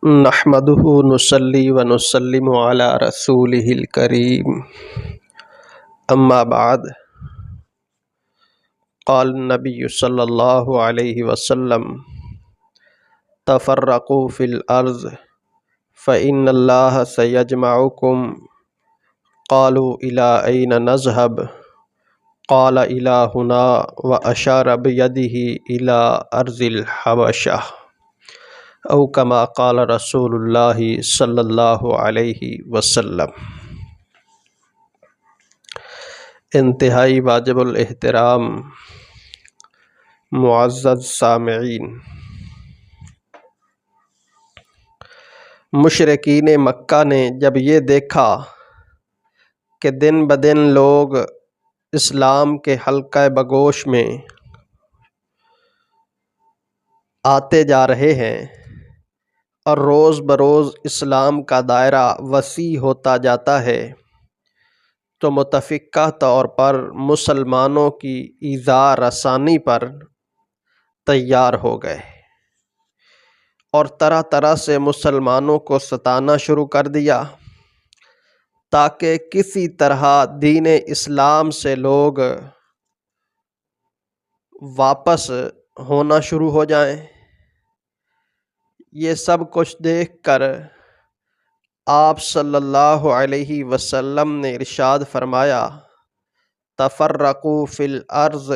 نحمده نصلي ونسلم على رسوله الكريم اما بعد قال النبي صلى الله عليه وسلم تفرقوا في الأرض فإن الله سيجمعكم قالوا إلى أين نذهب قال إلى هنا وأشار بيده إلى أرض الحبشة او کما قال رسول اللہ صلی اللہ علیہ وسلم۔ انتہائی واجب الاحترام معزز سامعین، مشرکین مکہ نے جب یہ دیکھا کہ دن بدن لوگ اسلام کے حلقہ بگوش میں آتے جا رہے ہیں اور روز بروز اسلام کا دائرہ وسیع ہوتا جاتا ہے، تو متفقہ طور پر مسلمانوں کی ایذاء رسانی پر تیار ہو گئے اور طرح طرح سے مسلمانوں کو ستانا شروع کر دیا تاکہ کسی طرح دین اسلام سے لوگ واپس ہونا شروع ہو جائیں۔ یہ سب کچھ دیکھ کر آپ صلی اللہ علیہ وسلم نے ارشاد فرمایا تفرقوا فی الارض،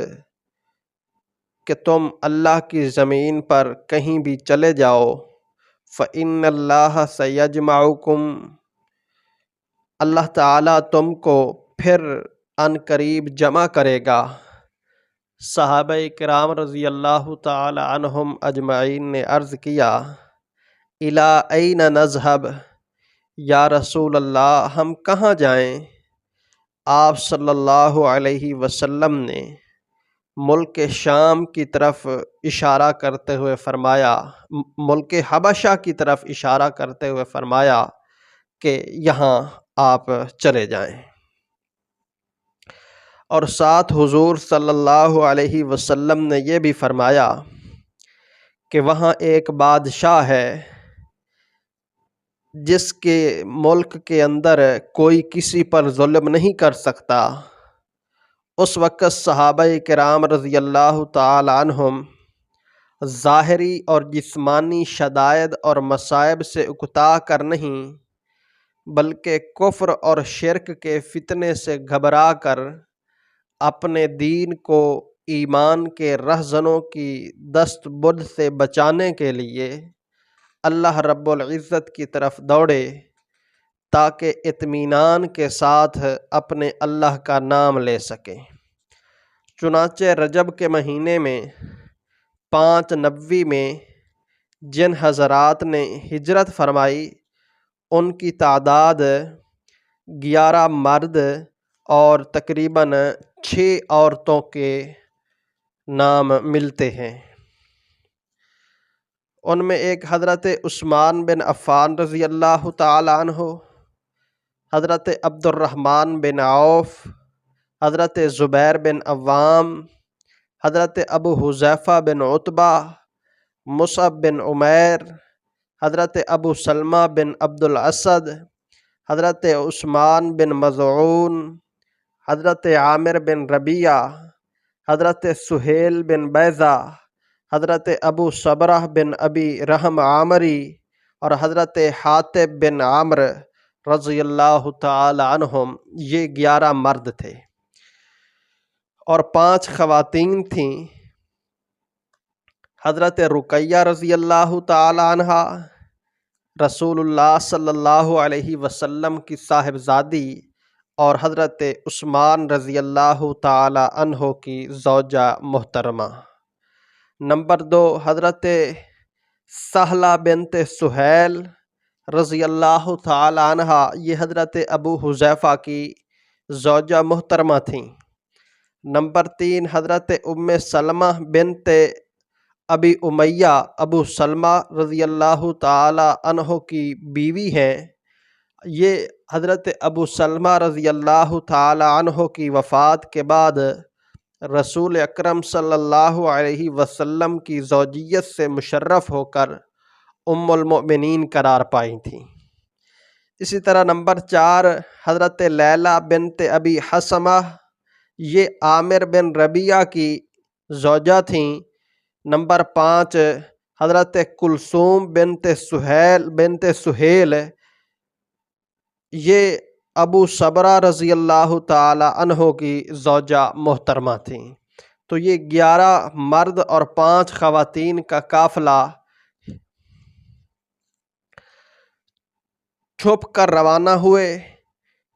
کہ تم اللہ کی زمین پر کہیں بھی چلے جاؤ، فإن اللہ سیجمعکم، اللہ تعالیٰ تم کو پھر عن قریب جمع کرے گا۔ صحابہ کرام رضی اللہ تعالی عنہم اجمعین نے عرض کیا الی این نذهب، یا رسول اللہ ہم کہاں جائیں؟ آپ صلی اللہ علیہ وسلم نے ملک شام کی طرف اشارہ کرتے ہوئے فرمایا، ملک حبشہ کی طرف اشارہ کرتے ہوئے فرمایا کہ یہاں آپ چلے جائیں۔ اور ساتھ حضور صلی اللہ علیہ وسلم نے یہ بھی فرمایا کہ وہاں ایک بادشاہ ہے جس کے ملک کے اندر کوئی کسی پر ظلم نہیں کر سکتا۔ اس وقت صحابہ کرام رضی اللہ تعالی عنہم ظاہری اور جسمانی شدائد اور مصائب سے اکتا کر نہیں، بلکہ کفر اور شرک کے فتنے سے گھبرا کر اپنے دین کو ایمان کے رہزنوں کی دست برد سے بچانے کے لیے اللہ رب العزت کی طرف دوڑے تاکہ اطمینان کے ساتھ اپنے اللہ کا نام لے سکیں۔ چنانچہ رجب کے مہینے میں 590 میں جن حضرات نے ہجرت فرمائی ان کی تعداد 11 مرد اور تقریباً 6 عورتوں کے نام ملتے ہیں۔ ان میں ایک حضرت عثمان بن عفان رضی اللہ تعالی عنہ، حضرت عبد الرحمن بن عوف، حضرت زبیر بن عوام، حضرت ابو حذیفہ بن عتبہ، مصعب بن عمیر، حضرت ابو سلمہ بن عبد الاسد، حضرت عثمان بن مظعون، حضرت عامر بن ربیعہ، حضرت سہیل بن بیضہ، حضرت ابو صبرہ بن ابی رحم عامری اور حضرت حاتب بن عمر رضی اللہ تعالی عنہم، یہ 11 مرد تھے اور 5 خواتین تھیں۔ حضرت رقیہ رضی اللہ تعالی عنہا رسول اللہ صلی اللہ علیہ وسلم کی صاحبزادی اور حضرت عثمان رضی اللہ تعالی عنہ کی زوجہ محترمہ۔ نمبر 2 حضرت سہلہ بنت سہیل رضی اللہ تعالی عنہا، یہ حضرت ابو حذیفہ کی زوجہ محترمہ تھیں۔ نمبر 3 حضرت ام سلمہ بنت ابی امیہ، ابو سلمہ رضی اللہ تعالی عنہ کی بیوی ہیں۔ یہ حضرت ابو سلمہ رضی اللہ تعالی عنہ کی وفات کے بعد رسول اکرم صلی اللہ علیہ وسلم کی زوجیت سے مشرف ہو کر ام المؤمنین قرار پائی تھیں۔ اسی طرح نمبر 4 حضرت لیلہ بنت ابی حسمہ، یہ عامر بن ربیعہ کی زوجہ تھیں۔ نمبر 5 حضرت کلثوم بنت سہیل، یہ ابو صبرہ رضی اللہ تعالی عنہ کی زوجہ محترمہ تھیں۔ تو یہ 11 مرد اور 5 خواتین کا قافلہ چھپ کر روانہ ہوئے۔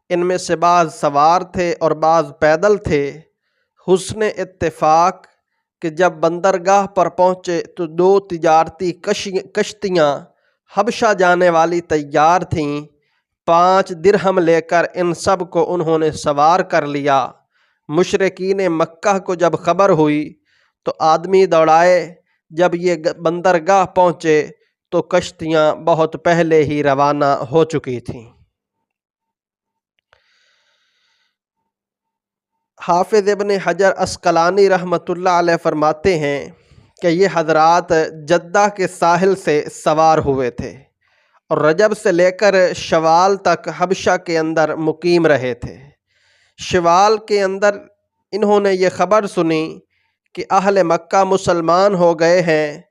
ان میں سے بعض سوار تھے اور بعض پیدل تھے۔ حسن اتفاق کہ جب بندرگاہ پر پہنچے تو 2 تجارتی کشتیاں حبشہ جانے والی تیار تھیں۔ 5 درہم لے کر ان سب کو انہوں نے سوار کر لیا۔ مشرکین مکہ کو جب خبر ہوئی تو آدمی دوڑائے۔ جب یہ بندرگاہ پہنچے تو کشتیاں بہت پہلے ہی روانہ ہو چکی تھیں۔ حافظ ابن حجر عسقلانی رحمۃ اللہ علیہ فرماتے ہیں کہ یہ حضرات جدہ کے ساحل سے سوار ہوئے تھے اور رجب سے لے کر شوال تک حبشہ کے اندر مقیم رہے تھے۔ شوال کے اندر انہوں نے یہ خبر سنی کہ اہل مکہ مسلمان ہو گئے ہیں،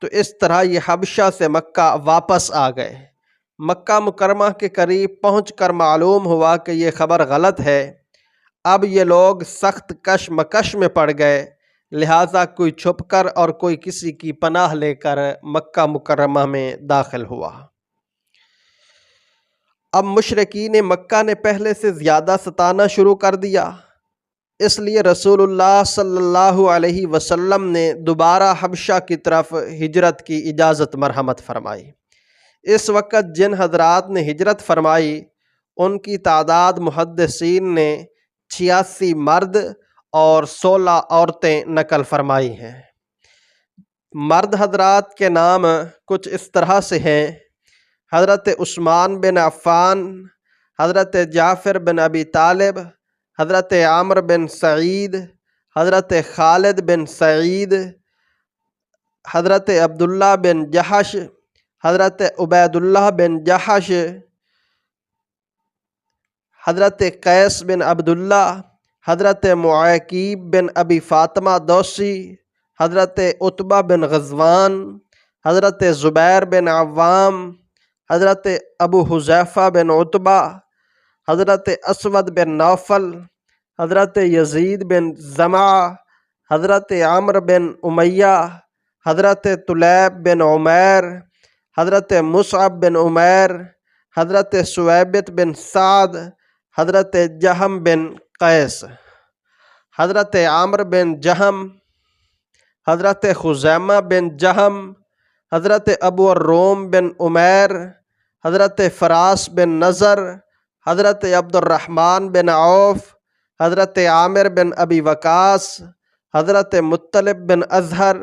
تو اس طرح یہ حبشہ سے مکہ واپس آ گئے۔ مکہ مکرمہ کے قریب پہنچ کر معلوم ہوا کہ یہ خبر غلط ہے۔ اب یہ لوگ سخت کشمکش میں پڑ گئے، لہٰذا کوئی چھپ کر اور کوئی کسی کی پناہ لے کر مکہ مکرمہ میں داخل ہوا۔ اب مشرکین مکہ نے پہلے سے زیادہ ستانا شروع کر دیا، اس لیے رسول اللہ صلی اللہ علیہ وسلم نے دوبارہ حبشہ کی طرف ہجرت کی اجازت مرحمت فرمائی۔ اس وقت جن حضرات نے ہجرت فرمائی ان کی تعداد محدثین نے 86 مرد اور 16 عورتیں نقل فرمائی ہیں۔ مرد حضرات کے نام کچھ اس طرح سے ہیں: حضرت عثمان بن عفان، حضرت جعفر بن ابی طالب، حضرت عامر بن سعید، حضرت خالد بن سعید، حضرت عبداللہ بن جحش، حضرت عبید اللہ بن جحش، حضرت قیس بن عبداللہ، حضرت معیقیب بن ابی فاطمہ دوسی، حضرت عتبہ بن غزوان، حضرت زبیر بن عوام، حضرت ابو حذیفہ بن عتبہ، حضرت اسود بن نوفل، حضرت یزید بن زمعہ، حضرت عمرو بن امیہ، حضرت طلیب بن عمیر، حضرت مصعب بن عمیر، حضرت ثویبت بن سعد، حضرت جہم بن قیس، حضرت عامر بن جہم، حضرت خزیمہ بن جہم، حضرت ابو الروم بن عمیر، حضرت فراس بن نضر، حضرت عبد الرحمن بن عوف، حضرت عامر بن ابی وقاص، حضرت مطلب بن اظہر،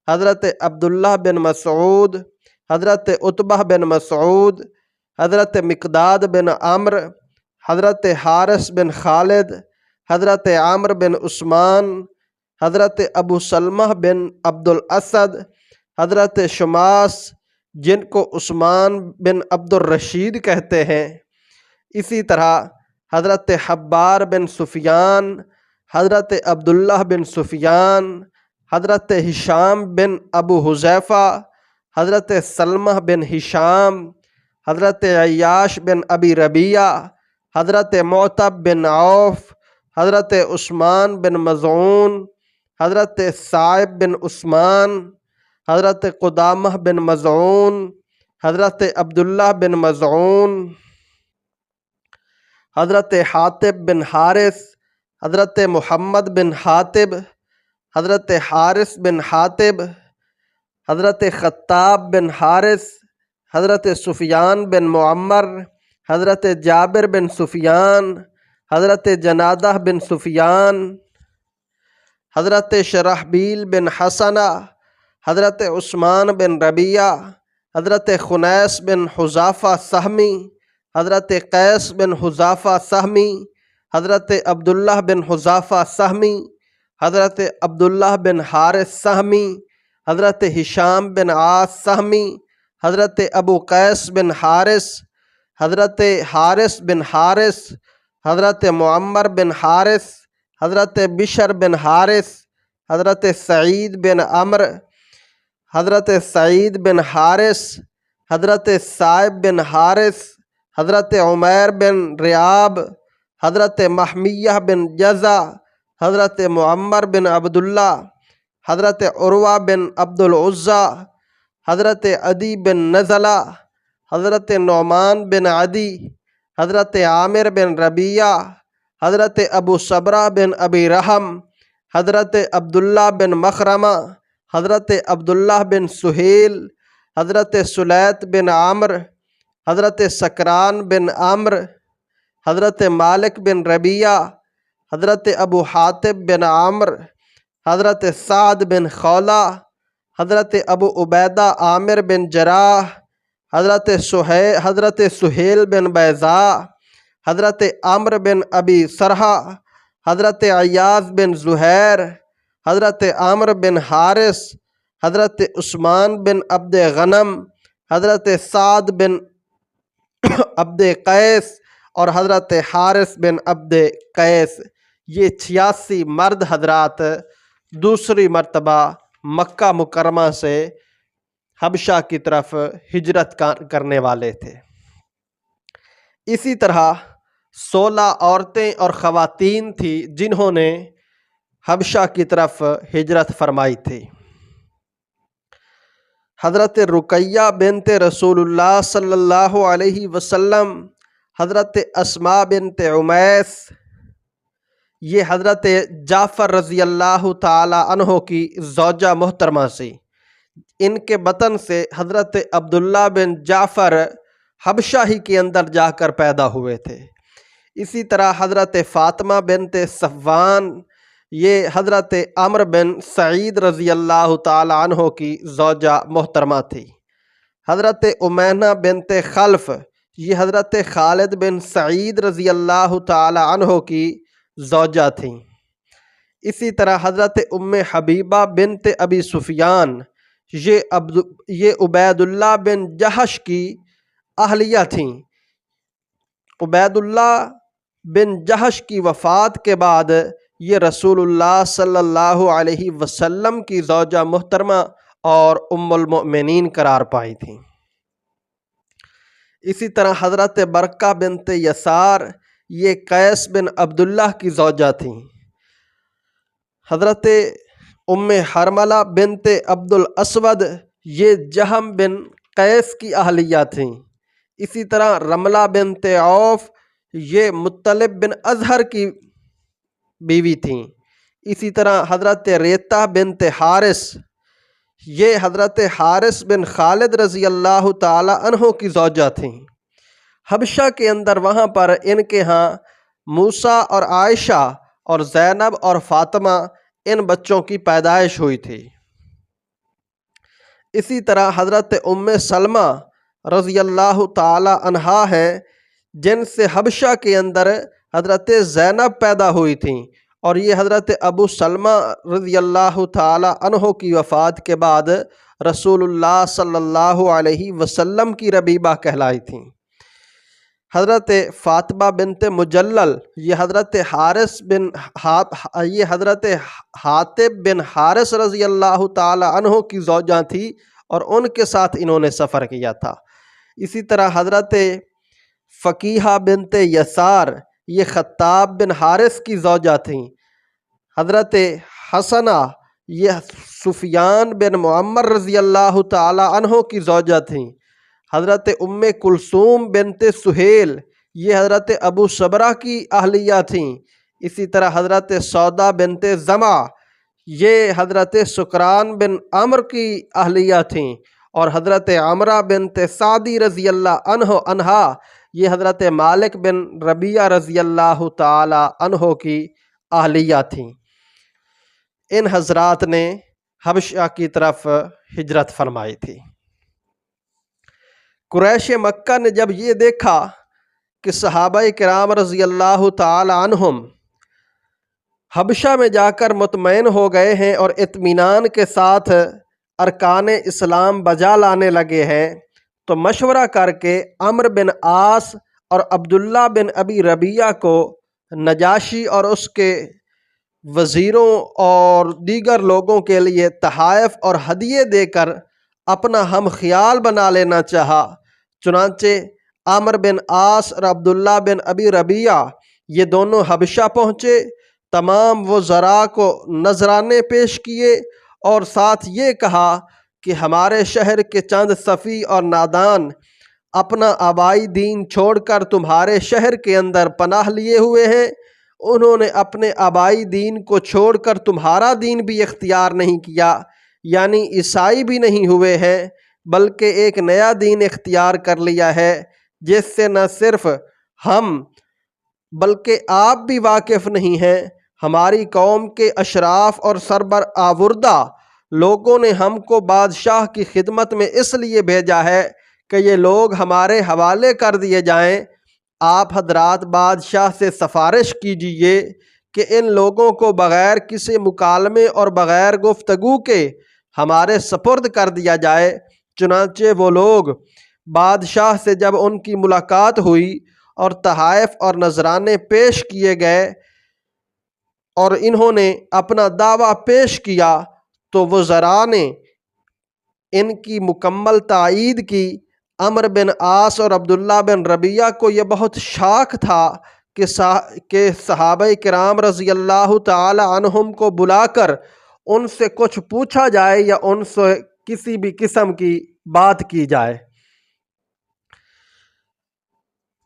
حضرت عبداللہ بن مسعود، حضرت عتبہ بن مسعود، حضرت مقداد بن عمرو، حضرت حارث بن خالد، حضرت عامر بن عثمان، حضرت ابو سلمہ بن عبد الاسد، حضرت شماس جن کو عثمان بن عبد الرشید کہتے ہیں، اسی طرح حضرت حبار بن سفیان، حضرت عبداللہ بن سفیان، حضرت ہشام بن ابو حذیفہ، حضرت سلمہ بن ہشام، حضرت عیاش بن ابی ربیعہ، حضرت معتب بن عوف، حضرت عثمان بن مظعون، حضرت صائب بن عثمان، حضرت قدامہ بن مظعون، حضرت عبداللہ بن مظعون، حضرت حاطب بن حارث، حضرت محمد بن حاطب، حضرت حارث بن حاطب، حضرت خطاب بن حارث، حضرت سفیان بن معمر، حضرت جابر بن سفیان، حضرت جنادہ بن سفیان، حضرت شرحبیل بن حسنہ، حضرت عثمان بن ربیعہ، حضرت خنیس بن حذافہ سہمی، حضرت قیس بن حذافہ سہمی، حضرت عبداللہ بن حذافہ سہمی، حضرت عبداللہ بن حارث سہمی، حضرت ہشام بن عاص سہمی، حضرت ابو قیس بن حارث، حضرت حارث بن حارث، حضرت معمر بن حارث، حضرت بشر بن حارث، حضرت سعید بن عمر، حضرت سعید بن حارث، حضرت صائب بن حارث، حضرت عمیر بن ریاب، حضرت محمیہ بن جزا، حضرت معمر بن عبداللہ، حضرت عروہ بن عبد العزیٰ، حضرت عدی بن نزلہ، حضرت نعمان بن عدی، حضرت عامر بن ربیعہ، حضرت ابو صبرہ بن ابی رحم، حضرت عبداللہ بن مخرمہ، حضرت عبداللہ بن سہیل، حضرت سلیت بن عامر، حضرت سکران بن عمر، حضرت مالک بن ربیعہ، حضرت ابو حاتب بن عامر، حضرت سعد بن خولہ، حضرت ابو عبیدہ عامر بن جراح، حضرت سہیل بن بیضاء، حضرت عمرو بن ابی سرحہ، حضرت عیاض بن زہیر، حضرت عمرو بن حارث، حضرت عثمان بن عبد غنم، حضرت سعد بن عبد قیس اور حضرت حارث بن عبد قیس، یہ 86 مرد حضرات دوسری مرتبہ مکہ مکرمہ سے حبشہ کی طرف ہجرت کرنے والے تھے۔ اسی طرح 16 عورتیں اور خواتین تھیں جنہوں نے حبشہ کی طرف ہجرت فرمائی تھی۔ حضرت رقیہ بنت رسول اللہ صلی اللہ علیہ وسلم، حضرت اسماء بنت عمیس، یہ حضرت جعفر رضی اللہ تعالی عنہ کی زوجہ محترمہ سے، ان کے بطن سے حضرت عبداللہ بن جعفر حبشہ ہی کے اندر جا کر پیدا ہوئے تھے۔ اسی طرح حضرت فاطمہ بنت صفوان، یہ حضرت عمرو بن سعید رضی اللہ تعالی عنہ کی زوجہ محترمہ تھی۔ حضرت امینا بنت خلف، یہ حضرت خالد بن سعید رضی اللہ تعالی عنہ کی زوجہ تھیں۔ اسی طرح حضرت ام حبیبہ بنت ابی سفیان، یہ عبید اللہ بن جہش کی اہلیہ تھیں۔ عبید اللہ بن جہش کی وفات کے بعد یہ رسول اللہ صلی اللہ علیہ وسلم کی زوجہ محترمہ اور ام المؤمنین قرار پائی تھیں۔ اسی طرح حضرت برقہ بنت یسار، یہ قیس بن عبداللہ کی زوجہ تھیں۔ حضرت ام حرملہ بنت عبد الاسود، یہ جہم بن قیس کی اہلیہ تھیں۔ اسی طرح رملہ بنت عوف، یہ مطلب بن اظہر کی بیوی تھیں۔ اسی طرح حضرت ریتہ بنت حارث، یہ حضرت حارث بن خالد رضی اللہ تعالی عنہ کی زوجہ تھیں۔ حبشہ کے اندر وہاں پر ان کے ہاں موسیٰ اور عائشہ اور زینب اور فاطمہ، ان بچوں کی پیدائش ہوئی تھی۔ اسی طرح حضرت ام سلمہ رضی اللہ تعالی عنہا ہیں، جن سے حبشہ کے اندر حضرت زینب پیدا ہوئی تھیں، اور یہ حضرت ابو سلمہ رضی اللہ تعالی عنہ کی وفات کے بعد رسول اللہ صلی اللہ علیہ وسلم کی ربیبہ کہلائی تھیں۔ حضرت فاطمہ بنت مجلل، یہ حضرت حاتب بن حارث رضی اللہ تعالی عنہ کی زوجہ تھی، اور ان کے ساتھ انہوں نے سفر کیا تھا۔ اسی طرح حضرت فقیہہ بنت یسار، یہ خطاب بن حارث کی زوجہ تھیں۔ حضرت حسنہ، یہ سفیان بن معمر رضی اللہ تعالی عنہ کی زوجہ تھیں۔ حضرت ام کلثوم بنت سہیل، یہ حضرت ابو صبرہ کی اہلیہ تھیں۔ اسی طرح حضرت سودا بنت زمع، یہ حضرت سکران بن عمر کی اہلیہ تھیں، اور حضرت عمرہ بنت سعدی رضی اللہ عنہا، یہ حضرت مالک بن ربیعہ رضی اللہ تعالی عنہ کی اہلیہ تھیں۔ ان حضرات نے حبشہ کی طرف ہجرت فرمائی تھی۔ قریش مکہ نے جب یہ دیکھا کہ صحابہ کرام رضی اللہ تعالی عنہم حبشہ میں جا کر مطمئن ہو گئے ہیں اور اطمینان کے ساتھ ارکان اسلام بجا لانے لگے ہیں، تو مشورہ کر کے عمرو بن عاص اور عبداللہ بن ابی ربیعہ کو نجاشی اور اس کے وزیروں اور دیگر لوگوں کے لیے تحائف اور ہدیے دے کر اپنا ہم خیال بنا لینا چاہا۔ چنانچہ عمرو بن عاص اور عبداللہ بن ابی ربیعہ یہ دونوں حبشہ پہنچے، تمام وزراء کو نذرانے پیش کیے اور ساتھ یہ کہا کہ ہمارے شہر کے چند صفی اور نادان اپنا آبائی دین چھوڑ کر تمہارے شہر کے اندر پناہ لیے ہوئے ہیں۔ انہوں نے اپنے آبائی دین کو چھوڑ کر تمہارا دین بھی اختیار نہیں کیا، یعنی عیسائی بھی نہیں ہوئے ہیں، بلکہ ایک نیا دین اختیار کر لیا ہے جس سے نہ صرف ہم بلکہ آپ بھی واقف نہیں ہیں۔ ہماری قوم کے اشراف اور سربرآوردہ لوگوں نے ہم کو بادشاہ کی خدمت میں اس لیے بھیجا ہے کہ یہ لوگ ہمارے حوالے کر دیے جائیں۔ آپ حضرات بادشاہ سے سفارش کیجئے کہ ان لوگوں کو بغیر کسی مکالمے اور بغیر گفتگو کے ہمارے سپرد کر دیا جائے۔ چنانچہ وہ لوگ بادشاہ سے جب ان کی ملاقات ہوئی اور تحائف اور نذرانے پیش کیے گئے اور انہوں نے اپنا دعویٰ پیش کیا تو وزراء نے ان کی مکمل تائید کی۔ عمرو بن عاص اور عبداللہ بن ربیعہ کو یہ بہت شاک تھا کہ صحابہ کرام رضی اللہ تعالی عنہم کو بلا کر ان سے کچھ پوچھا جائے یا ان سے کسی بھی قسم کی بات کی جائے۔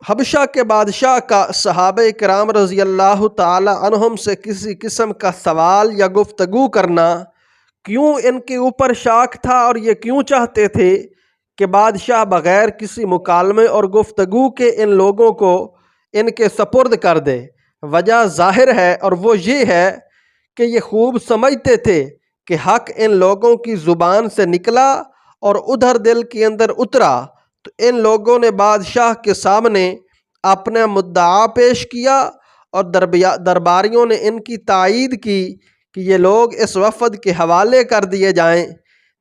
حبشہ کے بادشاہ کا صحابہ کرام رضی اللہ تعالی عنہم سے کسی قسم کا سوال یا گفتگو کرنا کیوں ان کے اوپر شاک تھا، اور یہ کیوں چاہتے تھے کہ بادشاہ بغیر کسی مکالمے اور گفتگو کے ان لوگوں کو ان کے سپرد کر دے؟ وجہ ظاہر ہے، اور وہ یہ ہے کہ یہ خوب سمجھتے تھے کہ حق ان لوگوں کی زبان سے نکلا اور ادھر دل کے اندر اترا تو ان لوگوں نے بادشاہ کے سامنے اپنا مدعا پیش کیا اور درباریوں نے ان کی تائید کی کہ یہ لوگ اس وفد کے حوالے کر دیے جائیں۔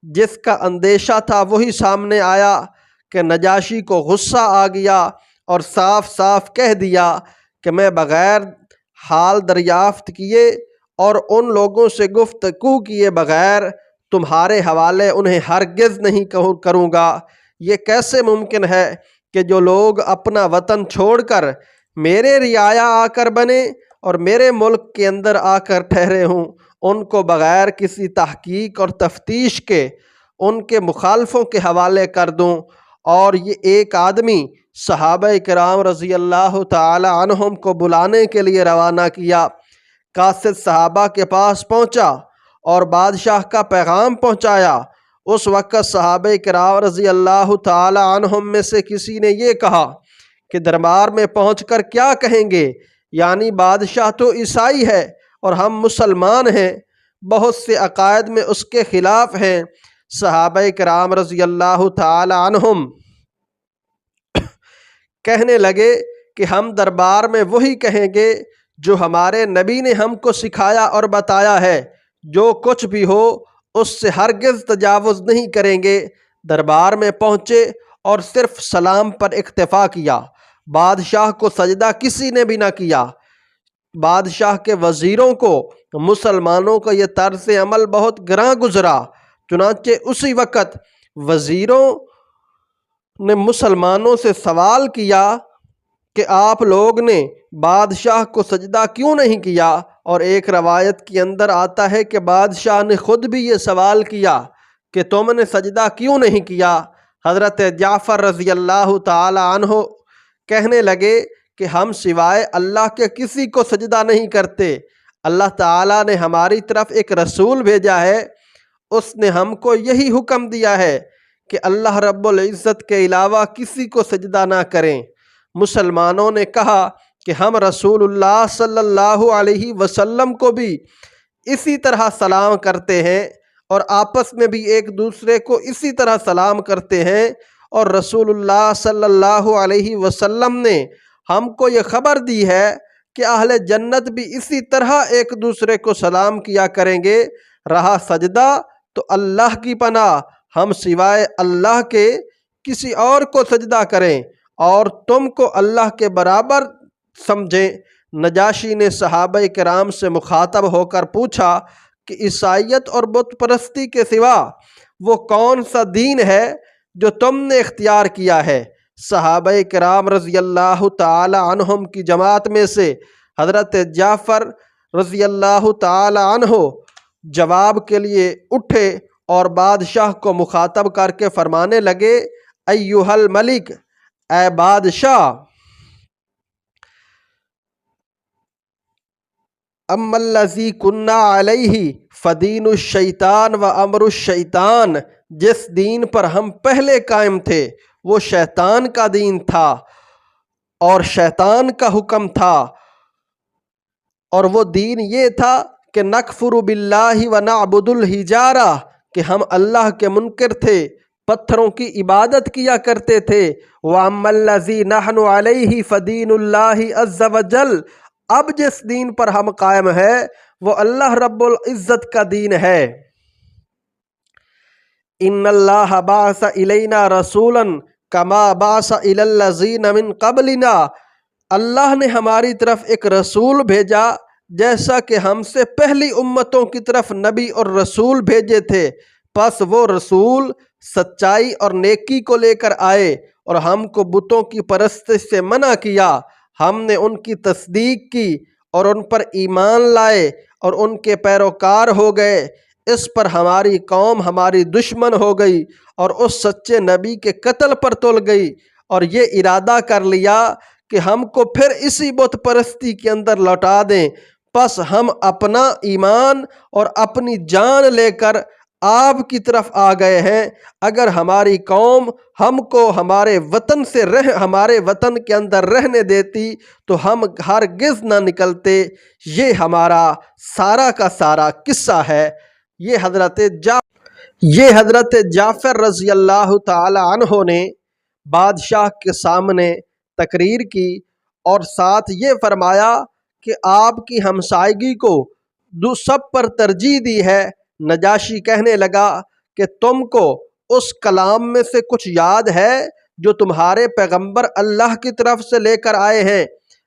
جس کا اندیشہ تھا وہی سامنے آیا کہ نجاشی کو غصہ آ گیا اور صاف صاف کہہ دیا کہ میں بغیر حال دریافت کیے اور ان لوگوں سے گفتگو کیے بغیر تمہارے حوالے انہیں ہرگز نہیں کروں گا۔ یہ کیسے ممکن ہے کہ جو لوگ اپنا وطن چھوڑ کر میرے رعایا آ کر بنے اور میرے ملک کے اندر آ کر ٹھہرے ہوں، ان کو بغیر کسی تحقیق اور تفتیش کے ان کے مخالفوں کے حوالے کر دوں؟ اور یہ ایک آدمی صحابہ کرام رضی اللہ تعالی عنہم کو بلانے کے لیے روانہ کیا۔ قاصد صحابہ کے پاس پہنچا اور بادشاہ کا پیغام پہنچایا۔ اس وقت صحابہ کرام رضی اللہ تعالی عنہم میں سے کسی نے یہ کہا کہ دربار میں پہنچ کر کیا کہیں گے، یعنی بادشاہ تو عیسائی ہے اور ہم مسلمان ہیں، بہت سے عقائد میں اس کے خلاف ہیں۔ صحابہ کرام رضی اللہ تعالی عنہم کہنے لگے کہ ہم دربار میں وہی کہیں گے جو ہمارے نبی نے ہم کو سکھایا اور بتایا ہے، جو کچھ بھی ہو اس سے ہرگز تجاوز نہیں کریں گے۔ دربار میں پہنچے اور صرف سلام پر اکتفا کیا، بادشاہ کو سجدہ کسی نے بھی نہ کیا۔ بادشاہ کے وزیروں کو مسلمانوں کا یہ طرز عمل بہت گراں گزرا، چنانچہ اسی وقت وزیروں نے مسلمانوں سے سوال کیا کہ آپ لوگ نے بادشاہ کو سجدہ کیوں نہیں کیا؟ اور ایک روایت کے اندر آتا ہے کہ بادشاہ نے خود بھی یہ سوال کیا کہ تم نے سجدہ کیوں نہیں کیا؟ حضرت جعفر رضی اللہ تعالی عنہ کہنے لگے کہ ہم سوائے اللہ کے کسی کو سجدہ نہیں کرتے۔ اللہ تعالیٰ نے ہماری طرف ایک رسول بھیجا ہے، اس نے ہم کو یہی حکم دیا ہے کہ اللہ رب العزت کے علاوہ کسی کو سجدہ نہ کریں۔ مسلمانوں نے کہا کہ ہم رسول اللہ صلی اللہ علیہ وسلم کو بھی اسی طرح سلام کرتے ہیں اور آپس میں بھی ایک دوسرے کو اسی طرح سلام کرتے ہیں، اور رسول اللہ صلی اللہ علیہ وسلم نے ہم کو یہ خبر دی ہے کہ اہل جنت بھی اسی طرح ایک دوسرے کو سلام کیا کریں گے۔ رہا سجدہ تو اللہ کی پناہ، ہم سوائے اللہ کے کسی اور کو سجدہ کریں اور تم کو اللہ کے برابر سمجھیں۔ نجاشی نے صحابہ کرام سے مخاطب ہو کر پوچھا کہ عیسائیت اور بت پرستی کے سوا وہ کون سا دین ہے جو تم نے اختیار کیا ہے؟ صحابہ کرام رضی اللہ تعالی عنہم کی جماعت میں سے حضرت جعفر رضی اللہ تعالی عنہ جواب کے لیے اٹھے اور بادشاہ کو مخاطب کر کے فرمانے لگے، ایھا الملک، اے بادشاہ، اما الذی کنا علیہ فدین الشیطان و امر الشیطان، جس دین پر ہم پہلے قائم تھے وہ شیطان کا دین تھا اور شیطان کا حکم تھا، اور وہ دین یہ تھا کہ نکفر باللہ و نعبد الحجارہ، کہ ہم اللہ کے منکر تھے، پتھروں کی عبادت کیا کرتے تھے۔ وَأَمَّا الَّذِي نَحْنُ عَلَيْهِ فَدِينُ اللَّهِ عَزَّ وَجَلَّ، اب جس دین پر ہم قائم ہے وہ اللہ رب العزت کا دین ہے۔ إِنَّ اللَّهَ بَعَثَ إِلَيْنَا رَسُولًا كَمَا بَعَثَ إِلَى الَّذِينَ مِن قَبْلِنَا، اللہ نے ہماری طرف ایک رسول بھیجا جیسا کہ ہم سے پہلی امتوں کی طرف نبی اور رسول بھیجے تھے، پس وہ رسول سچائی اور نیکی کو لے کر آئے اور ہم کو بتوں کی پرستش سے منع کیا۔ ہم نے ان کی تصدیق کی اور ان پر ایمان لائے اور ان کے پیروکار ہو گئے۔ اس پر ہماری قوم ہماری دشمن ہو گئی اور اس سچے نبی کے قتل پر تل گئی، اور یہ ارادہ کر لیا کہ ہم کو پھر اسی بت پرستی کے اندر لوٹا دیں۔ پس ہم اپنا ایمان اور اپنی جان لے کر آپ کی طرف آ گئے ہیں۔ اگر ہماری قوم ہم کو ہمارے وطن کے اندر رہنے دیتی تو ہم ہرگز نہ نکلتے۔ یہ ہمارا سارا کا سارا قصہ ہے۔ یہ حضرت جعفر رضی اللہ تعالی عنہ نے بادشاہ کے سامنے تقریر کی اور ساتھ یہ فرمایا کہ آپ کی ہمسائیگی کو سب پر ترجیح دی ہے۔ نجاشی کہنے لگا کہ تم کو اس کلام میں سے کچھ یاد ہے جو تمہارے پیغمبر اللہ کی طرف سے لے کر آئے ہیں؟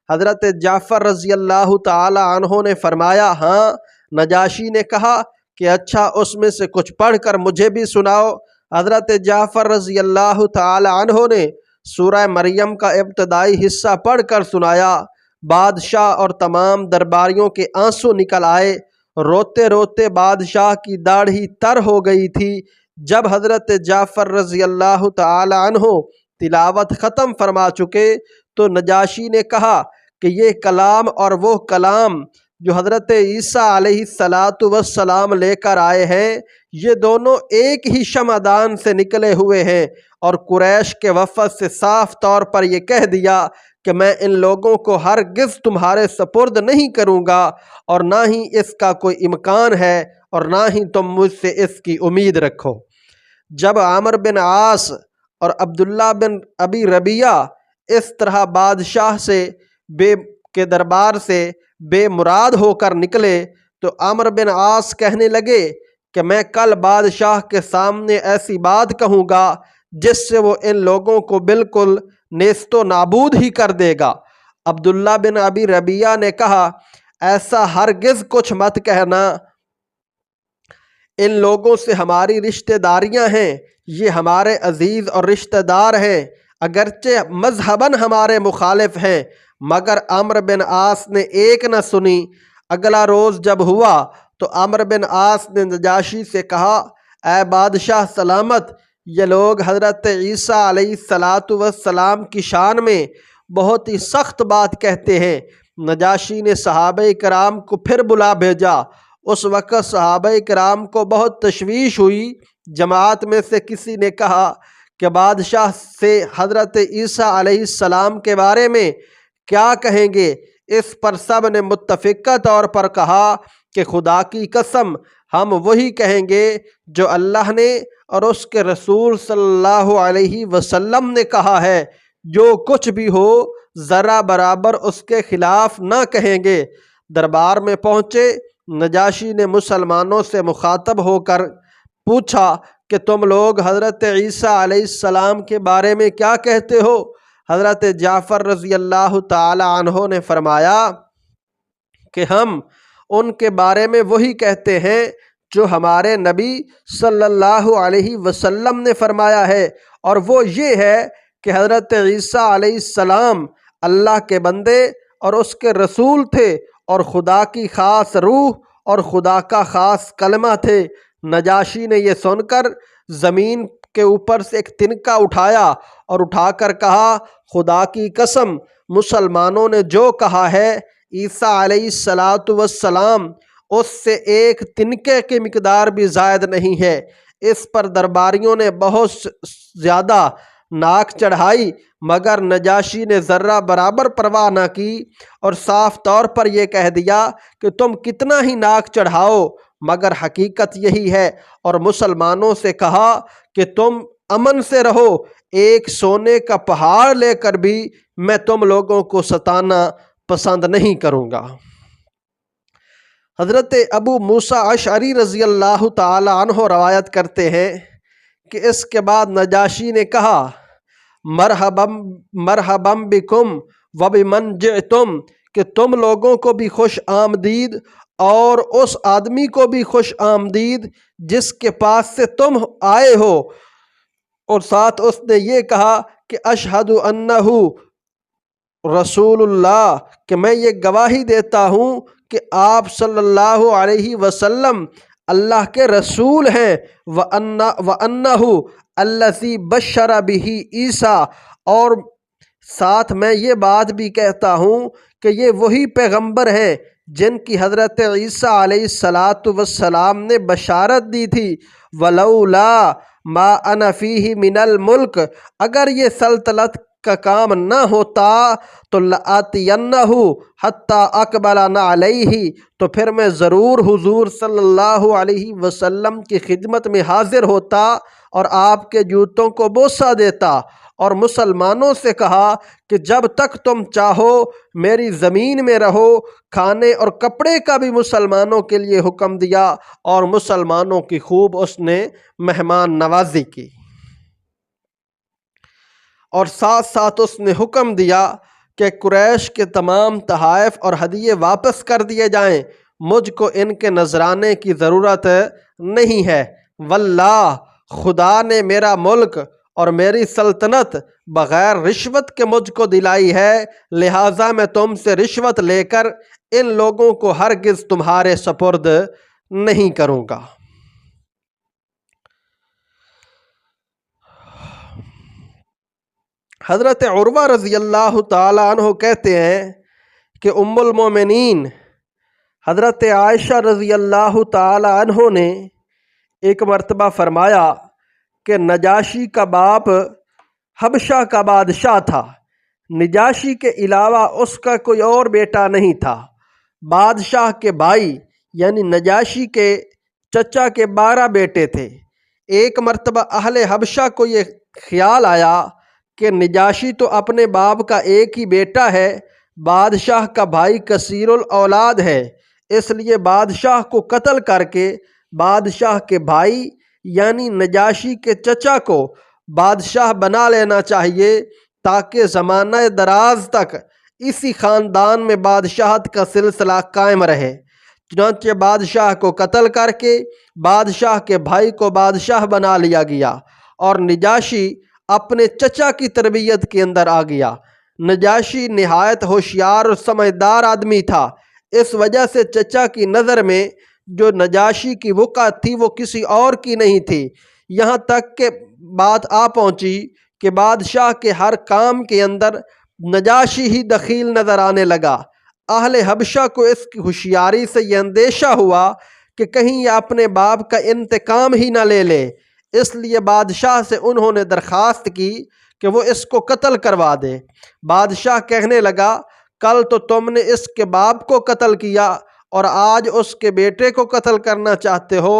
حضرت جعفر رضی اللہ تعالی عنہ نے فرمایا، ہاں۔ نجاشی نے کہا کہ اچھا، اس میں سے کچھ پڑھ کر مجھے بھی سناؤ۔ حضرت جعفر رضی اللہ تعالی عنہ نے سورہ مریم کا ابتدائی حصہ پڑھ کر سنایا۔ بادشاہ اور تمام درباریوں کے آنسو نکل آئے۔ روتے روتے بادشاہ کی داڑھی تر ہو گئی تھی۔ جب حضرت جعفر رضی اللہ تعالی عنہ تلاوت ختم فرما چکے تو نجاشی نے کہا کہ یہ کلام اور وہ کلام جو حضرت عیسیٰ علیہ السلام لے کر آئے ہیں، یہ دونوں ایک ہی شمعدان سے نکلے ہوئے ہیں، اور قریش کے وفد سے صاف طور پر یہ کہہ دیا کہ میں ان لوگوں کو ہرگز تمہارے سپرد نہیں کروں گا، اور نہ ہی اس کا کوئی امکان ہے، اور نہ ہی تم مجھ سے اس کی امید رکھو۔ جب عامر بن عاص اور عبداللہ بن ابی ربیعہ اس طرح بادشاہ کے دربار سے بے مراد ہو کر نکلے تو عامر بن عاص کہنے لگے کہ میں کل بادشاہ کے سامنے ایسی بات کہوں گا جس سے وہ ان لوگوں کو بالکل نیست و نابود ہی کر دے گا۔ عبداللہ بن ابی ربیعہ نے کہا، ایسا ہرگز کچھ مت کہنا، ان لوگوں سے ہماری رشتہ داریاں ہیں، یہ ہمارے عزیز اور رشتہ دار ہیں، اگرچہ مذہباً ہمارے مخالف ہیں۔ مگر عمرو بن عاص نے ایک نہ سنی۔ اگلا روز جب ہوا تو عمرو بن عاص نے نجاشی سے کہا، اے بادشاہ سلامت، یہ لوگ حضرت عیسیٰ علیہ السلام کی شان میں بہت ہی سخت بات کہتے ہیں۔ نجاشی نے صحابہ کرام کو پھر بلا بھیجا۔ اس وقت صحابہ کرام کو بہت تشویش ہوئی۔ جماعت میں سے کسی نے کہا کہ بادشاہ سے حضرت عیسیٰ علیہ السلام کے بارے میں کیا کہیں گے؟ اس پر سب نے متفقہ طور پر کہا کہ خدا کی قسم، ہم وہی کہیں گے جو اللہ نے اور اس کے رسول صلی اللہ علیہ وسلم نے کہا ہے۔ جو کچھ بھی ہو ذرا برابر اس کے خلاف نہ کہیں گے۔ دربار میں پہنچے، نجاشی نے مسلمانوں سے مخاطب ہو کر پوچھا کہ تم لوگ حضرت عیسیٰ علیہ السلام کے بارے میں کیا کہتے ہو؟ حضرت جعفر رضی اللہ تعالی عنہ نے فرمایا کہ ہم ان کے بارے میں وہی کہتے ہیں جو ہمارے نبی صلی اللہ علیہ وسلم نے فرمایا ہے، اور وہ یہ ہے کہ حضرت عیسیٰ علیہ السلام اللہ کے بندے اور اس کے رسول تھے، اور خدا کی خاص روح اور خدا کا خاص کلمہ تھے۔ نجاشی نے یہ سن کر زمین کے اوپر سے ایک تنکا اٹھایا اور اٹھا کر کہا، خدا کی قسم، مسلمانوں نے جو کہا ہے عیسیٰ علیہ السلام اس سے ایک تنکے کی مقدار بھی زائد نہیں ہے۔ اس پر درباریوں نے بہت زیادہ ناک چڑھائی، مگر نجاشی نے ذرہ برابر پرواہ نہ کی اور صاف طور پر یہ کہہ دیا کہ تم کتنا ہی ناک چڑھاؤ، مگر حقیقت یہی ہے، اور مسلمانوں سے کہا کہ تم امن سے رہو، ایک سونے کا پہاڑ لے کر بھی میں تم لوگوں کو ستانا پسند نہیں کروں گا۔ حضرت ابو موسیٰ اشعری رضی اللہ تعالی عنہ روایت کرتے ہیں کہ اس کے بعد نجاشی نے کہا، مرحبم بکم وبمن جئتم، کہ تم لوگوں کو بھی خوش آمدید اور اس آدمی کو بھی خوش آمدید جس کے پاس سے تم آئے ہو۔ اور ساتھ اس نے یہ کہا کہ اشہد انہ رسول اللہ، کہ میں یہ گواہی دیتا ہوں کہ آپ صلی اللہ علیہ وسلم اللہ کے رسول ہیں، وَأَنَّهُ الَّذِي بَشَّرَ بِهِ عیسیٰ، اور ساتھ میں یہ بات بھی کہتا ہوں کہ یہ وہی پیغمبر ہیں جن کی حضرت عیسیٰ علیہ السلام نے بشارت دی تھی۔ وَلَوْلَا مَا أَنَا فِيهِ مِنَ الْمُلْكِ، اگر یہ سلطنت کا کام نہ ہوتا تو لَآتِيَنَّهُ حَتَّى أَقْبَلَ عَلَيْهِ، تو پھر میں ضرور حضور صلی اللہ علیہ وسلم کی خدمت میں حاضر ہوتا اور آپ کے جوتوں کو بوسہ دیتا، اور مسلمانوں سے کہا کہ جب تک تم چاہو میری زمین میں رہو۔ کھانے اور کپڑے کا بھی مسلمانوں کے لیے حکم دیا، اور مسلمانوں کی خوب اس نے مہمان نوازی کی، اور ساتھ ساتھ اس نے حکم دیا کہ قریش کے تمام تحائف اور ہدیے واپس کر دیے جائیں، مجھ کو ان کے نذرانے کی ضرورت نہیں ہے۔ واللہ، خدا نے میرا ملک اور میری سلطنت بغیر رشوت کے مجھ کو دلائی ہے، لہٰذا میں تم سے رشوت لے کر ان لوگوں کو ہرگز تمہارے سپرد نہیں کروں گا۔ حضرت عروہ رضی اللہ تعالی عنہ کہتے ہیں کہ ام المومنین حضرت عائشہ رضی اللہ تعالی عنہ نے ایک مرتبہ فرمایا کہ نجاشی کا باپ حبشہ کا بادشاہ تھا، نجاشی کے علاوہ اس کا کوئی اور بیٹا نہیں تھا۔ بادشاہ کے بھائی یعنی نجاشی کے چچا کے 12 بیٹے تھے۔ ایک مرتبہ اہل حبشہ کو یہ خیال آیا کہ نجاشی تو اپنے باپ کا ایک ہی بیٹا ہے، بادشاہ کا بھائی کثیر الاولاد ہے، اس لیے بادشاہ کو قتل کر کے بادشاہ کے بھائی یعنی نجاشی کے چچا کو بادشاہ بنا لینا چاہیے، تاکہ زمانہ دراز تک اسی خاندان میں بادشاہت کا سلسلہ قائم رہے۔ چنانچہ بادشاہ کو قتل کر کے بادشاہ کے بھائی کو بادشاہ بنا لیا گیا، اور نجاشی اپنے چچا کی تربیت کے اندر آ گیا۔ نجاشی نہایت ہوشیار اور سمجھدار آدمی تھا، اس وجہ سے چچا کی نظر میں جو نجاشی کی وقعت تھی وہ کسی اور کی نہیں تھی، یہاں تک کہ بات آ پہنچی کہ بادشاہ کے ہر کام کے اندر نجاشی ہی دخیل نظر آنے لگا۔ اہل حبشہ کو اس کی ہوشیاری سے یہ اندیشہ ہوا کہ کہیں یہ اپنے باپ کا انتقام ہی نہ لے لے، اس لیے بادشاہ سے انہوں نے درخواست کی کہ وہ اس کو قتل کروا دے۔ بادشاہ کہنے لگا، کل تو تم نے اس کے باپ کو قتل کیا اور آج اس کے بیٹے کو قتل کرنا چاہتے ہو،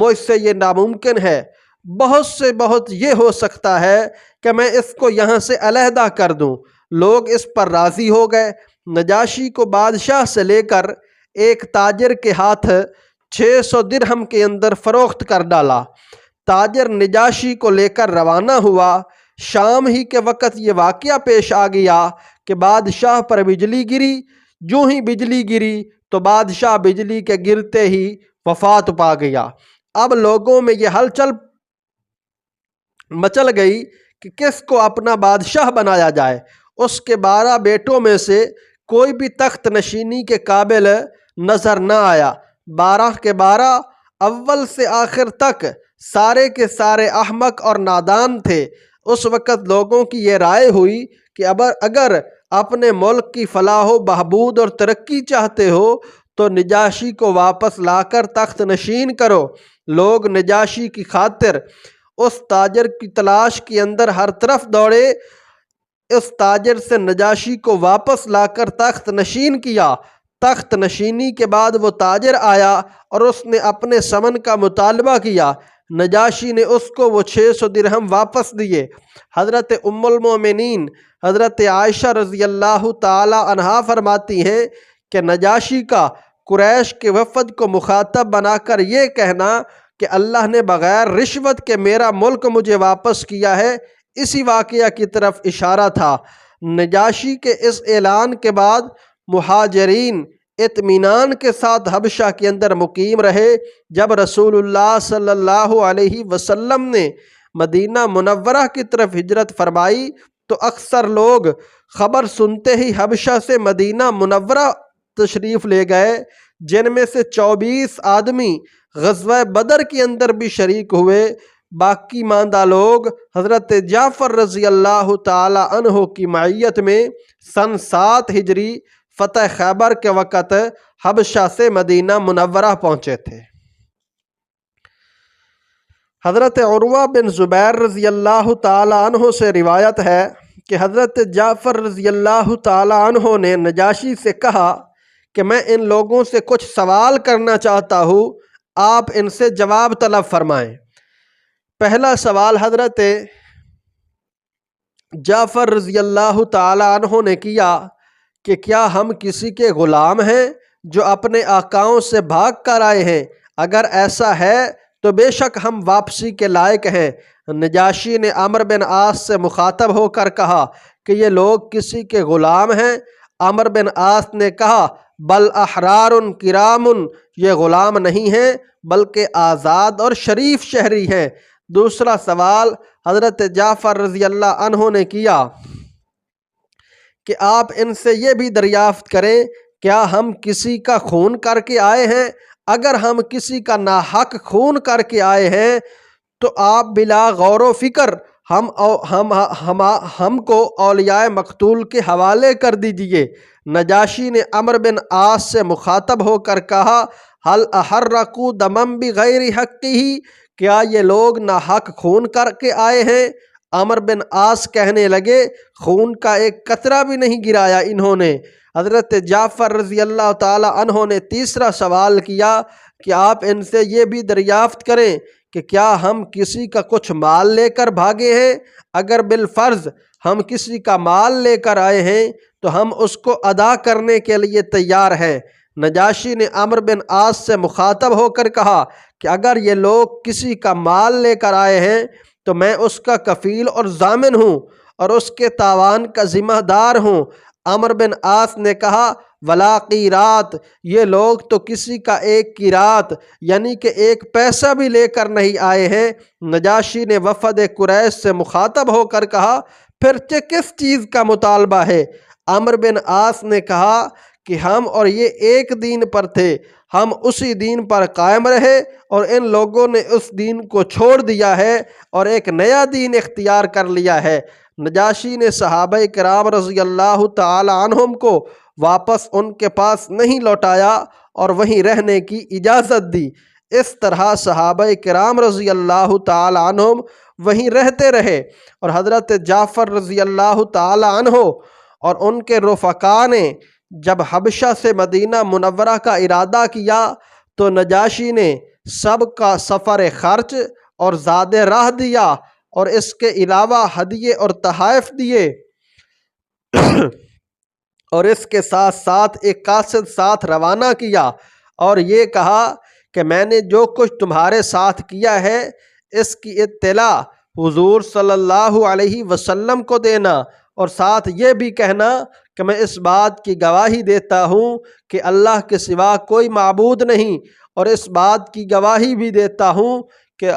مجھ سے یہ ناممکن ہے۔ بہت سے بہت یہ ہو سکتا ہے کہ میں اس کو یہاں سے علیحدہ کر دوں۔ لوگ اس پر راضی ہو گئے۔ نجاشی کو بادشاہ سے لے کر ایک تاجر کے ہاتھ 600 درہم کے اندر فروخت کر ڈالا۔ تاجر نجاشی کو لے کر روانہ ہوا۔ شام ہی کے وقت یہ واقعہ پیش آ گیا کہ بادشاہ پر بجلی گری۔ جو ہی بجلی گری تو بادشاہ بجلی کے گرتے ہی وفات پا گیا۔ اب لوگوں میں یہ ہلچل مچل گئی کہ کس کو اپنا بادشاہ بنایا جائے۔ اس کے 12 بیٹوں میں سے کوئی بھی تخت نشینی کے قابل نظر نہ آیا۔ 12 کے 12 اول سے آخر تک سارے کے سارے احمق اور نادان تھے۔ اس وقت لوگوں کی یہ رائے ہوئی کہ اگر اپنے ملک کی فلاح و بہبود اور ترقی چاہتے ہو تو نجاشی کو واپس لا کر تخت نشین کرو۔ لوگ نجاشی کی خاطر اس تاجر کی تلاش کے اندر ہر طرف دوڑے۔ اس تاجر سے نجاشی کو واپس لا کر تخت نشین کیا۔ تخت نشینی کے بعد وہ تاجر آیا اور اس نے اپنے ثمن کا مطالبہ کیا۔ نجاشی نے اس کو وہ 600 درہم واپس دیے۔ حضرت ام المومنین حضرت عائشہ رضی اللہ تعالی عنہا فرماتی ہیں کہ نجاشی کا قریش کے وفد کو مخاطب بنا کر یہ کہنا کہ اللہ نے بغیر رشوت کے میرا ملک مجھے واپس کیا ہے، اسی واقعہ کی طرف اشارہ تھا۔ نجاشی کے اس اعلان کے بعد مہاجرین اطمینان کے ساتھ حبشہ کے اندر مقیم رہے۔ جب رسول اللہ صلی اللہ علیہ وسلم نے مدینہ منورہ کی طرف ہجرت فرمائی تو اکثر لوگ خبر سنتے ہی حبشہ سے مدینہ منورہ تشریف لے گئے، جن میں سے 24 آدمی غزوہ بدر کے اندر بھی شریک ہوئے۔ باقی ماندہ لوگ حضرت جعفر رضی اللہ تعالی عنہ کی معیت میں سن 7 ہجری فتح خیبر کے وقت حبشہ سے مدینہ منورہ پہنچے تھے۔ حضرت عروہ بن زبیر رضی اللہ تعالی عنہ سے روایت ہے کہ حضرت جعفر رضی اللہ تعالی عنہ نے نجاشی سے کہا کہ میں ان لوگوں سے کچھ سوال کرنا چاہتا ہوں، آپ ان سے جواب طلب فرمائیں۔ پہلا سوال حضرت جعفر رضی اللہ تعالی عنہ نے کیا کہ کیا ہم کسی کے غلام ہیں جو اپنے آقاؤں سے بھاگ کر آئے ہیں؟ اگر ایسا ہے تو بے شک ہم واپسی کے لائق ہیں۔ نجاشی نے عمرو بن عاص سے مخاطب ہو کر کہا کہ یہ لوگ کسی کے غلام ہیں؟ عمرو بن عاص نے کہا بل احرار کرام، یہ غلام نہیں ہیں بلکہ آزاد اور شریف شہری ہیں۔ دوسرا سوال حضرت جعفر رضی اللہ عنہ نے کیا کہ آپ ان سے یہ بھی دریافت کریں کیا ہم کسی کا خون کر کے آئے ہیں؟ اگر ہم کسی کا ناحق خون کر کے آئے ہیں تو آپ بلا غور و فکر ہم کو اولیاء مقتول کے حوالے کر دیجئے۔ نجاشی نے عمرو بن عاص سے مخاطب ہو کر کہا هل احرقوا دما بغیر حقہ، کیا یہ لوگ ناحق خون کر کے آئے ہیں؟ عمرو بن عاص کہنے لگے خون کا ایک قطرہ بھی نہیں گرایا انہوں نے۔ حضرت جعفر رضی اللہ تعالی عنہ نے تیسرا سوال کیا کہ آپ ان سے یہ بھی دریافت کریں کہ کیا ہم کسی کا کچھ مال لے کر بھاگے ہیں؟ اگر بالفرض ہم کسی کا مال لے کر آئے ہیں تو ہم اس کو ادا کرنے کے لیے تیار ہیں۔ نجاشی نے عمرو بن عاص سے مخاطب ہو کر کہا کہ اگر یہ لوگ کسی کا مال لے کر آئے ہیں تو میں اس کا کفیل اور ضامن ہوں اور اس کے تاوان کا ذمہ دار ہوں۔ عمرو بن عاص نے کہا ولا قیرات، یہ لوگ تو کسی کا ایک قیرات یعنی کہ ایک پیسہ بھی لے کر نہیں آئے ہیں۔ نجاشی نے وفد قریش سے مخاطب ہو کر کہا پھر کس چیز کا مطالبہ ہے؟ عمرو بن عاص نے کہا کہ ہم اور یہ ایک دین پر تھے، ہم اسی دین پر قائم رہے اور ان لوگوں نے اس دین کو چھوڑ دیا ہے اور ایک نیا دین اختیار کر لیا ہے۔ نجاشی نے صحابہ کرام رضی اللہ تعالی عنہم کو واپس ان کے پاس نہیں لوٹایا اور وہیں رہنے کی اجازت دی۔ اس طرح صحابہ کرام رضی اللہ تعالی عنہم وہیں رہتے رہے اور حضرت جعفر رضی اللہ تعالی عنہ اور ان کے رفقا نے جب حبشہ سے مدینہ منورہ کا ارادہ کیا تو نجاشی نے سب کا سفر خرچ اور زاد راہ دیا اور اس کے علاوہ ہدیے اور تحائف دیے اور اس کے ساتھ ساتھ ایک قاصد ساتھ روانہ کیا اور یہ کہا کہ میں نے جو کچھ تمہارے ساتھ کیا ہے اس کی اطلاع حضور صلی اللہ علیہ وسلم کو دینا، اور ساتھ یہ بھی کہنا کہ میں اس بات کی گواہی دیتا ہوں کہ اللہ کے سوا کوئی معبود نہیں، اور اس بات کی گواہی بھی دیتا ہوں کہ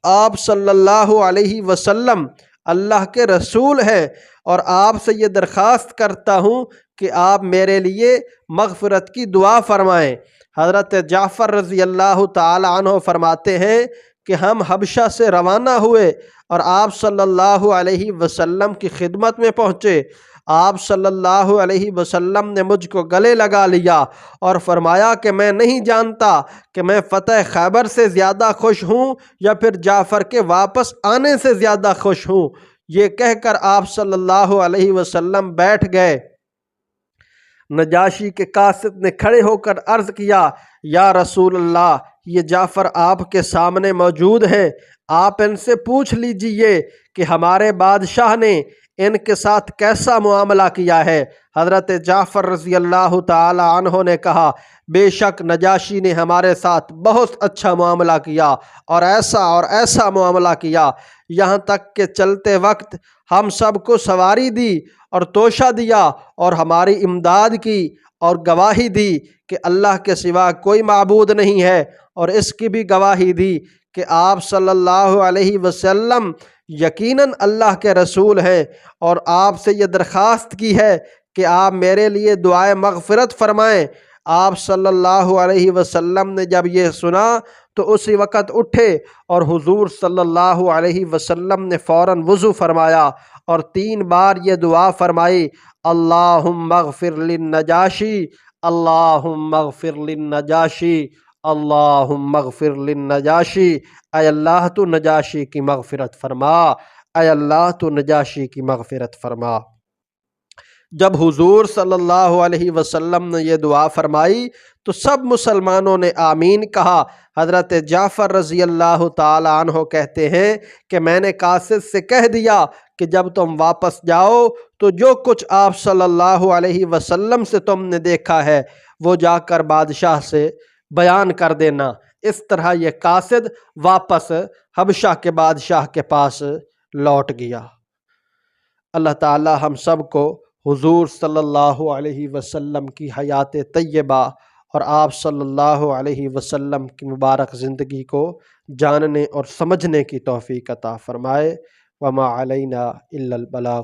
آپ صلی اللہ علیہ وسلم اللہ کے رسول ہیں، اور آپ سے یہ درخواست کرتا ہوں کہ آپ میرے لیے مغفرت کی دعا فرمائیں۔ حضرت جعفر رضی اللہ تعالی عنہ فرماتے ہیں کہ ہم حبشہ سے روانہ ہوئے اور آپ صلی اللہ علیہ وسلم کی خدمت میں پہنچے۔ آپ صلی اللہ علیہ وسلم نے مجھ کو گلے لگا لیا اور فرمایا کہ میں نہیں جانتا کہ میں فتح خیبر سے زیادہ خوش ہوں یا پھر جعفر کے واپس آنے سے زیادہ خوش ہوں۔ یہ کہہ کر آپ صلی اللہ علیہ وسلم بیٹھ گئے۔ نجاشی کے قاصد نے کھڑے ہو کر عرض کیا، یا رسول اللہ، یہ جعفر آپ کے سامنے موجود ہیں، آپ ان سے پوچھ لیجئے کہ ہمارے بادشاہ نے ان کے ساتھ کیسا معاملہ کیا ہے۔ حضرت جعفر رضی اللہ تعالی عنہ نے کہا، بے شک نجاشی نے ہمارے ساتھ بہت اچھا معاملہ کیا اور ایسا معاملہ کیا، یہاں تک کہ چلتے وقت ہم سب کو سواری دی اور توشہ دیا اور ہماری امداد کی اور گواہی دی کہ اللہ کے سوا کوئی معبود نہیں ہے، اور اس کی بھی گواہی دی کہ آپ صلی اللہ علیہ وسلم یقیناً اللہ کے رسول ہیں، اور آپ سے یہ درخواست کی ہے کہ آپ میرے لیے دعائے مغفرت فرمائیں۔ آپ صلی اللہ علیہ وسلم نے جب یہ سنا تو اسی وقت اٹھے اور حضور صلی اللہ علیہ وسلم نے فوراً وضو فرمایا اور 3 بار یہ دعا فرمائی، اللہم اغفر للنجاشی، اللہم اغفر للنجاشی، اللہم اغفر للنجاشی۔ اے اللہ تو نجاشی کی مغفرت فرما، اے اللہ تو نجاشی کی مغفرت فرما۔ جب حضور صلی اللہ علیہ وسلم نے یہ دعا فرمائی تو سب مسلمانوں نے آمین کہا۔ حضرت جعفر رضی اللہ تعالی عنہ کہتے ہیں کہ میں نے قاصد سے کہہ دیا کہ جب تم واپس جاؤ تو جو کچھ آپ صلی اللہ علیہ وسلم سے تم نے دیکھا ہے وہ جا کر بادشاہ سے بیان کر دینا۔ اس طرح یہ قاصد واپس حبشہ کے بادشاہ کے پاس لوٹ گیا۔ اللہ تعالی ہم سب کو حضور صلی اللہ علیہ وسلم کی حیات طیبہ اور آپ صلی اللہ علیہ وسلم کی مبارک زندگی کو جاننے اور سمجھنے کی توفیق عطا فرمائے۔ وما علینا الا البلاغ۔